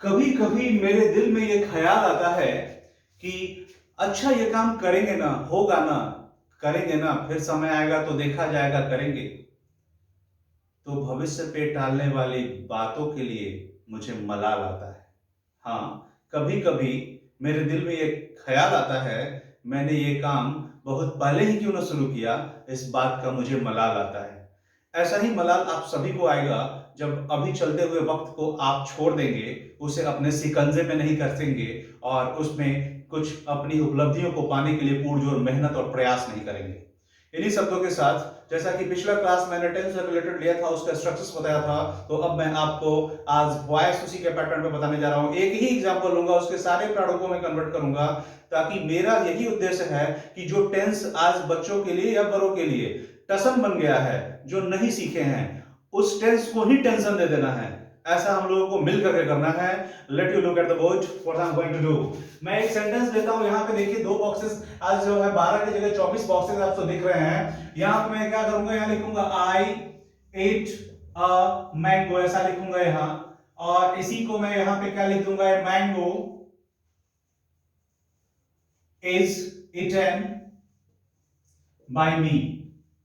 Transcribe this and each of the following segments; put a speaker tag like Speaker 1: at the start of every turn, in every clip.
Speaker 1: कभी कभी मेरे दिल में ये ख्याल आता है कि अच्छा ये काम करेंगे ना, होगा ना, करेंगे ना, फिर समय आएगा तो देखा जाएगा, करेंगे। तो भविष्य पे टालने वाली बातों के लिए मुझे मलाल आता है। हाँ, कभी कभी मेरे दिल में ये ख्याल आता है, मैंने ये काम बहुत पहले ही क्यों ना शुरू किया, इस बात का मुझे मलाल आता है। ऐसा ही मलाल आप सभी को आएगा जब अभी चलते हुए वक्त को आप छोड़ देंगे, उसे अपने शिकंजे में नहीं कसेंगे और उसमें कुछ अपनी उपलब्धियों को पाने के लिए पुरजोर मेहनत और प्रयास नहीं करेंगे। इन्हीं शब्दों के साथ, जैसा कि पिछला क्लास मैंने टेंस से रिलेटेड लिया था, उसका स्ट्रक्चर्स बताया था, तो अब मैं आपको आज वॉइस उसी के पैटर्न पे बताने जा रहा हूं। एक ही एग्जांपल लूंगा, उसके सारे प्रारूपों में कन्वर्ट करूंगा, ताकि मेरा यही उद्देश्य है कि जो टेंस आज बच्चों के लिए या बड़ों के लिए टसन बन गया है, जो नहीं सीखे हैं, उस टेंस को ही टेंशन दे देना है। ऐसा हम लोगों को मिल करके करना है। Let you look at the board what I am going to do. मैं एक सेंटेंस लेता हूं, यहां पे देखिए दो बॉक्सेस, आज जो है 12 की जगह 24 बॉक्सेस आपको दिख रहे हैं। यहां पे मैं क्या करूंगा, यहां लिखूंगा आई एट अ मैंगो, ऐसा लिखूंगा यहां। और इसी को मैं यहां पे क्या लिख दूंगा, मैंगो इज इटन बाय मी।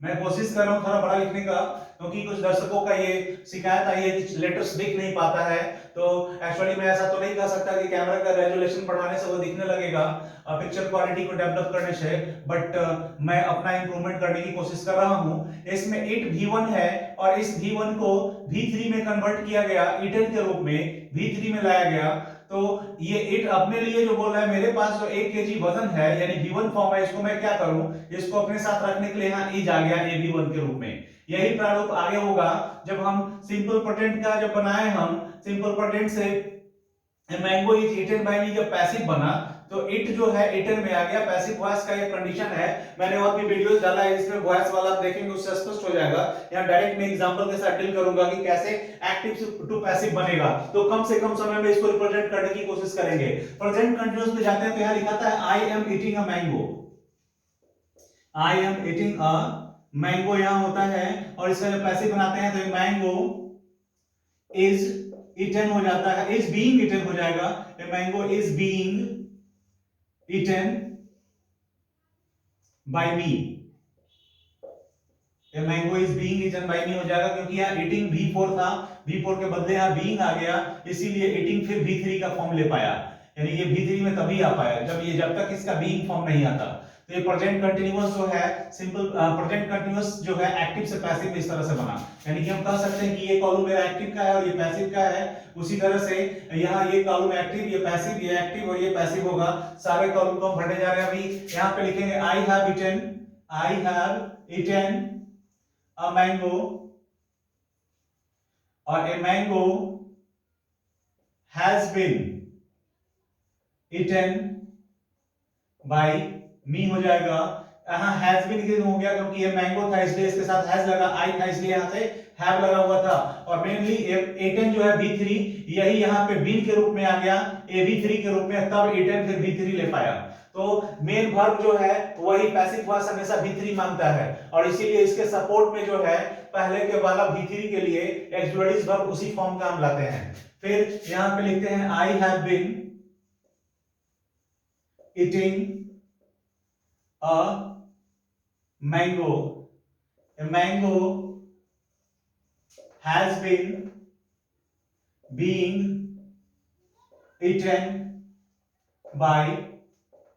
Speaker 1: मैं कोशिश कर रहा हूं थोड़ा बड़ा लिखने का, क्योंकि कुछ दर्शकों का ये शिकायत आई है कि लेटर्स दिख नहीं पाता है। तो एक्चुअली मैं ऐसा तो नहीं कर सकता कि कैमरा का रेजोल्यूशन बढ़ाने से वो दिखने लगेगा, पिक्चर क्वालिटी को डेवलप करने से, बट मैं अपना इंप्रूवमेंट करने की कोशिश कर रहा हूं। इसमें इट V1 है और इस V1 को V3 में कन्वर्ट किया गया, इटन के रूप में V3 में लाया गया। तो ये इट अपने लिए जो बोल रहा है, मेरे पास जो 1 kg वजन है, यानी V1 फॉर्म है, इसको मैं क्या करूं, इसको अपने साथ रखने के लिए यहां इज आ गया AB1 के रूप में। यही प्रारूप आगे होगा जब हम सिंपल प्रेजेंट का जब बनाए, हम सिंपल प्रेजेंट से मैंगो इज ईटन बाय मी जब पैसिव बना, तो इट जो है ईटन में आ गया। पैसिव वॉइस का ये कंडीशन है। मैंने और भी वीडियोस डाला है, इसमें वॉइस वाला आप देखेंगे, उससे स्पष्ट हो जाएगा। यहां डायरेक्ट मैं एग्जांपल के साथ डील करूंगा कि कैसे एक्टिव टू पैसिव बनेगा। तो कम से कम समय में इसको रिप्रेजेंट करने की कोशिश करेंगे। प्रेजेंट कंटीन्यूअस में जाते हैं तो यहां लिखा था I am eating a mango. I am eating a mango यहां होता है, और इसका जब पैसिव बनाते हैं तो मैंगो इज ईटन हो जाता है, इज बीइंग ईटन हो जाएगा। Mango is being eaten by me. Mango is being eaten by me हो जाएगा, क्योंकि यहाँ ईटिंग V4 था, V4 के बदले यहाँ बीइंग आ गया, इसीलिए ईटिंग फिर V3 का फॉर्म ले पाया। यानी ये V3 में तभी आ पाया जब तक इसका बीइंग फॉर्म नहीं आता। तो ये प्रेजेंट कंटीन्यूअस जो है, सिंपल प्रेजेंट कंटीन्यूअस जो है एक्टिव से पैसिव में इस तरह से बना। यानी कि हम कह सकते हैं कि ये कॉलम मेरा एक्टिव का है और ये पैसिव का है। उसी तरह से यहाँ ये कॉलम एक्टिव, ये पैसिव, ये एक्टिव और ये पैसिव होगा। सारे कॉलम को हम भरने जा रहे हैं। अभी यहाँ पे लिखेंगे I have eaten a mango, or a mango has been eaten by me हो जाएगा। यहाँ has been क्यों हो गया, क्योंकि ये मैंगो था इसलिए इसके साथ has लगा, आई था इसलिए यहाँ से have लगा हुआ था। और मेनली eaten जो है V3, यही यहाँ पे been के रूप में आ गया, AB3 के रूप में, तब eaten फिर V3 ले पाया। तो मेन वर्ब जो है वही पैसिव वॉइस हमेशा V3 मांगता है, और इसीलिए इसके सपोर्ट में जो है पहले के वाला V3 के लिए एक्सुअलिस वर्ब उसी फॉर्म का हम लाते हैं। फिर यहां पे लिखते हैं I have been eating a mango, a mango has been being eaten by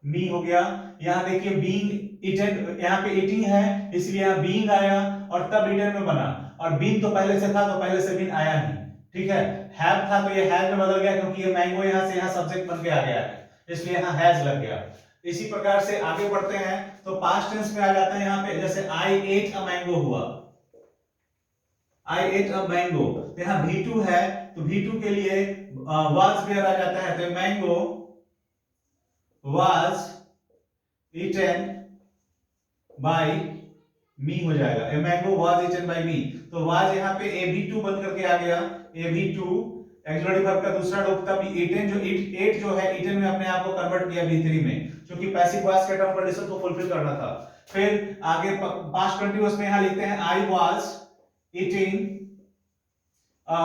Speaker 1: me हो गया। यहां देखिए बीइंग ईटन, यहां पे ईटिंग है इसलिए यहां बीइंग आया और तब ईटन में बना, और बीन तो पहले से था तो पहले से बीन आया नहीं। ठीक है, हैव था तो ये हैज में बदल गया, क्योंकि ये मैंगो यहां से यहां सब्जेक्ट बन के आ गया है, इसलिए यहां हैज लग गया। इसी प्रकार से आगे बढ़ते हैं तो पास्ट टेंस में आ जाता है। यहां पे जैसे आई एट अ मैंगो हुआ, आई एट अ मैंगो, तो यहां V2 है तो V2 के लिए वाज वेयर आ जाता है, तो mango was eaten by me हो जाएगा। A mango was eaten by me, तो was यहाँ पे AB2 बन करके आ गया, AB2 एक्सुअली वर्ब का दूसरा रूप, तब eaten जो एट जो है eaten में अपने आप को कन्वर्ट किया V3 में, क्योंकि पैसिव वॉइस के टर्म कंडीशन को फुलफिल करना था। फिर आगे पास्ट कंटीन्यूअस में यहाँ लिखते हैं I was eating a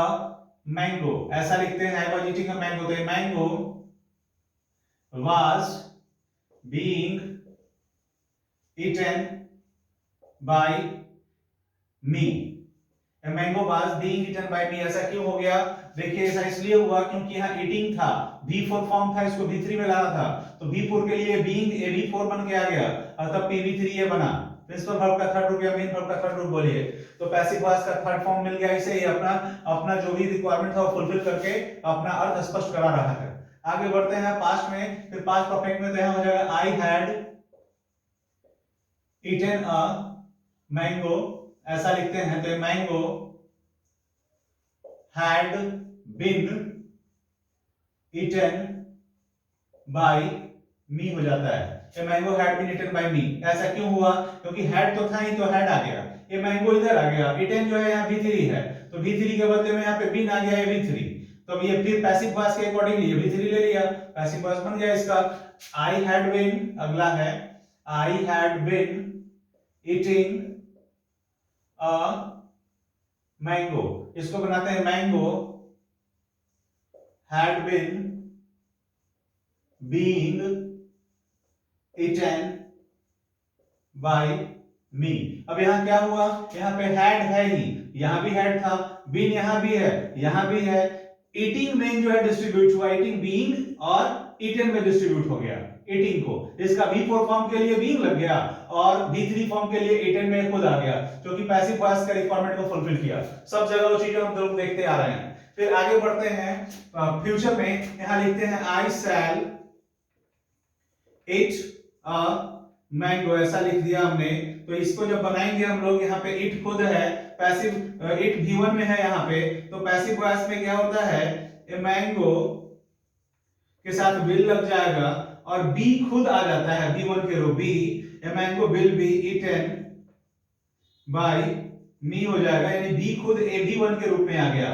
Speaker 1: mango, ऐसा लिखते हैं, I was eating a mango, तो mango was being eaten by me. Mango was being eaten by me, ऐसा क्यों हो गया? देखिए ऐसा इसलिए हुआ क्योंकि यहाँ ईटिंग था, V4 फॉर्म था, इसको V3 में लाना था, तो V4 के लिए बीइंग V4 बन के आ गया और तब PV3 ये बना। प्रिंसिपल वर्ब का थर्ड रूप या मेन वर्ब का थर्ड रूप बोलिए, तो पैसिव वॉइस का थर्ड फॉर्म मिल गया इसे, ये अपना अपना जो भी रिक्वायरमेंट था वो फुलफिल करके अपना अर्थ स्पष्ट करा रहा है। आगे बढ़ते हैं पास्ट में, फिर पास्ट परफेक्ट में तो यहाँ हो जाएगा I had eaten a mango, ऐसा लिखते हैं, तो mango had been eaten by me हो जाता है। ये mango had been eaten by me, ऐसा क्यों हुआ? क्योंकि हैड तो था ही, तो हैड आ गया, ये मैंगो इधर आ गया, ईटन जो है यहाँ V3 है, तो V3 के बदले में यहाँ पे बीन आ गया है V3, तो ये फिर पैसिव वॉइस के अकॉर्डिंगली ये V3 ले लिया, पैसिव वॉइस बन गया इसका। आई हैड बीन, अगला है I had been eating a mango, इसको बनाते हैं mango had been being eaten by me. अब यहां क्या हुआ? यहां पे हैड है ही, यहां भी हैड था, बीन यहां भी है, यहां भी है, ईटिंग में जो है डिस्ट्रीब्यूट हुआ, ईटिंग बीइंग और ईटन में डिस्ट्रीब्यूट हो गया ईटिंग को, इसका V4 फॉर्म के लिए बीइंग लग गया और V3 फॉर्म के लिए ईटन में खुद आ गया, क्योंकि पैसिव वॉइस का रिक्वायरमेंट को फुलफिल किया। सब जगह वो चीजें हम लोग देखते आ रहे हैं। फिर आगे बढ़ते हैं फ्यूचर में, यहां लिखते हैं आई शैल इट अ मैंगो, ऐसा लिख दिया हमने, तो इसको जब बनाएंगे हम लोग, यहाँ पे इट खुद है, पैसिव इट V1 में है यहाँ पे, तो पैसिव वॉइस में क्या होता है, ए मैंगो के साथ विल लग जाएगा और बी खुद आ जाता है V1 के रूप, be a mango will be eaten by me हो जाएगा, यानी बी खुद AB1 के रूप में आ गया,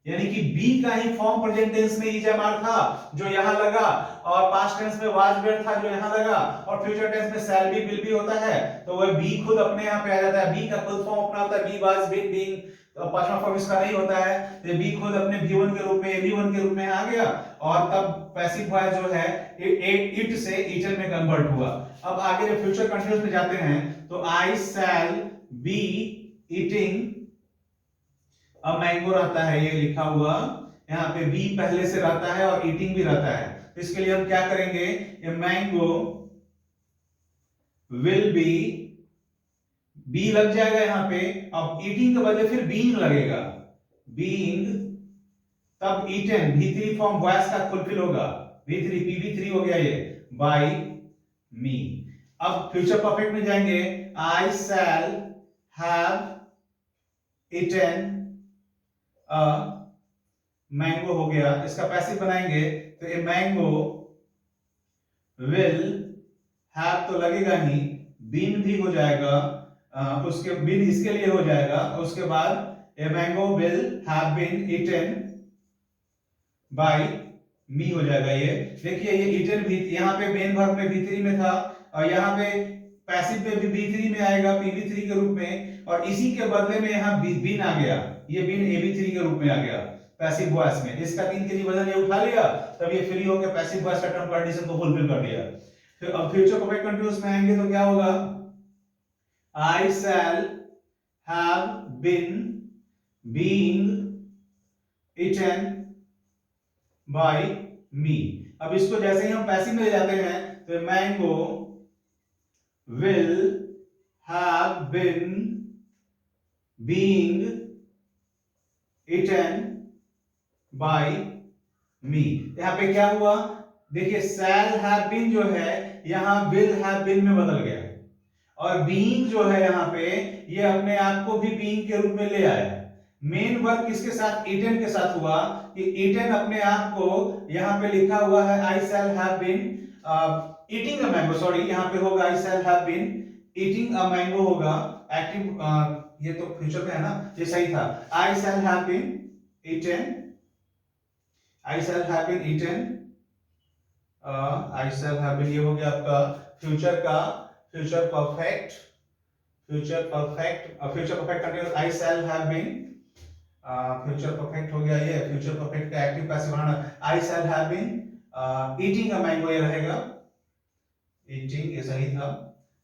Speaker 1: यानी कि बी का ही फॉर्म प्रेजेंट टेंस में इजमार था जो यहां लगा, और पास्ट टेंस में वाज वेयर था जो यहां लगा, और फ्यूचर टेंस में शैल बी विल बी होता है, तो वह बी खुद अपने यहां पे आ जाता है, बी का खुद फॉर्म अपना होता है, बी वाज बीन बीइंग, तो पांचवा फॉर्म इसका नहीं होता है, तो बी खुद अपने V1 के रूप में AB1 के रूप में आ गया, और तब पैसिव वॉइस जो है इट से ईटन में कन्वर्ट हुआ। अब आगे जब फ्यूचर कंटीन्यूअस में जाते हैं, तो आई शैल बी ईटिंग अब मैंगो रहता है, ये लिखा हुआ यहाँ पे बी पहले से रहता है और ईटिंग भी रहता है, तो इसके लिए हम क्या करेंगे, ये मैंगो विल बी, बी लग जाएगा यहाँ पे, अब ईटिंग के बदले फिर बीइंग लगेगा, बीइंग, तब ईटन V3 फॉर्म वॉइस का फुलफिल होगा, V3 PV3 हो गया ये, बाय मी। अब फ्यूचर परफेक्ट में जाएंगे, I shall have eaten a mango हो गया, इसका पैसिव बनाएंगे, तो ये मैंगो विल हैव तो लगेगा ही, बीन भी हो जाएगा, उसके बीन इसके लिए हो जाएगा, उसके बाद ये mango will have been eaten by me हो जाएगा। ये देखिए ये ईटन भी यहाँ पे मेन वर्ब में V3 में था, और यहाँ पे पैसिव में भी V3 में आएगा PV3 के रूप में, और इसी के बदले में यहाँ बीन आ गया, ये बीन AB3 के रूप में आ गया पैसिव वॉइस में, इसका बीन के लिए वजन ये उठा लिया, तब ये फ्री होकर पैसिव वॉइस का टर्म कंडीशन को फुलफिल कर दिया। फिर अब फ्यूचर परफेक्ट कंटीन्यूअस में आएंगे तो क्या होगा, I shall have been being eaten by me. अब इसको जैसे ही हम पैसिव में ले जाते हैं, तो mango will have been being eaten by me. यहां पे क्या हुआ, देखिए शैल हैव बीन जो है यहां विल हैव बीन में बदल गया, और बीइंग जो है यहां पे ये अपने आप को भी बीइंग के रूप में ले आया। मेन वर्ब किसके साथ, ईटन के साथ हुआ, कि ईटन अपने आप को यहां पे लिखा हुआ है I shall have been eating a mango, sorry यहां पे होगा I shall have been eating a mango होगा, एक्टिव ये तो फ्यूचर में है ना, ये सही था, I shall have been eaten, I shall have been eaten, I shall have been, ये हो गया आपका फ्यूचर का future perfect, future perfect continuous, I shall have been future perfect हो गया, ये फ्यूचर परफेक्ट का एक्टिव पैसिव बनाना, I shall have been eating a mango, ये रहेगा ईटिंग, ये सही था,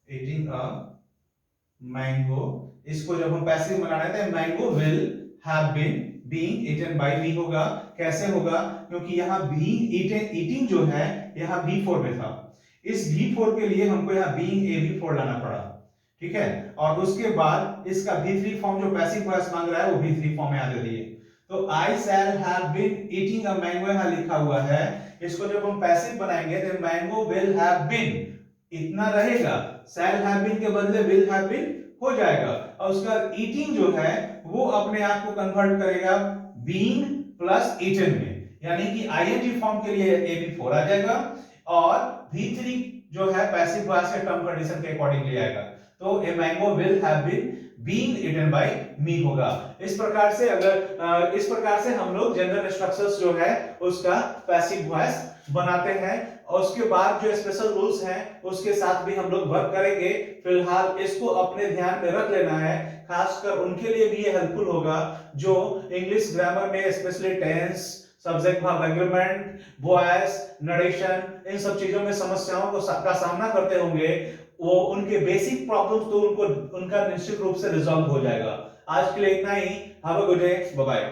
Speaker 1: ईटिंग अ मैंगो। इसको जब हम पैसिव बनाना है तो mango will have been being eaten by me होगा। कैसे होगा? क्योंकि यहाँ बीइंग ईटन, ईटिंग जो है यहाँ V4 में था, इस V4 के लिए हमको यहाँ बीइंग A V4 लाना पड़ा, ठीक है। और उसके बाद इसका V3 फॉर्म जो पैसिव वॉइस मांग रहा है वो V3 फॉर्म में आ दे दिए। तो I shall have been eating a mango यहाँ लिखा हुआ है, इसको जब हम पैसिव बनाएंगे तो मैंगो विल हैव बीन इतना रहेगा, शैल हैव बीन के बदले विल हैव बीन हो जाएगा, और उसका ईटिंग जो है वो अपने आप को कन्वर्ट करेगा बीइंग प्लस ईटन में, यानी कि आईएनजी फॉर्म के लिए AB4 आ जाएगा और V3 जो है पैसिव वॉइस के टर्म कंडीशन के अकॉर्डिंगली आएगा। तो a mango will have been being eaten by me होगा। इस प्रकार से हम लोग जनरल इंस्ट्रक्शंस जो है उसका पैसिव वॉइस बनाते हैं, और उसके बाद जो स्पेशल रूल्स हैं उसके साथ भी हम लोग वर्क करेंगे। फिलहाल इसको अपने ध्यान में रख लेना है, खासकर उनके लिए भी ये हेल्पफुल होगा जो इंग्लिश ग्रामर में specially tense, subject verb agreement, voice, narration, इन सब चीजों में समस्याओं का सामना करते होंगे। वो उनके बेसिक प्रॉब्लम्स तो उनका निश्चित रूप से रिजॉल्व हो जाएगा। आज के लिए इतना ही। Have a good day, bye bye.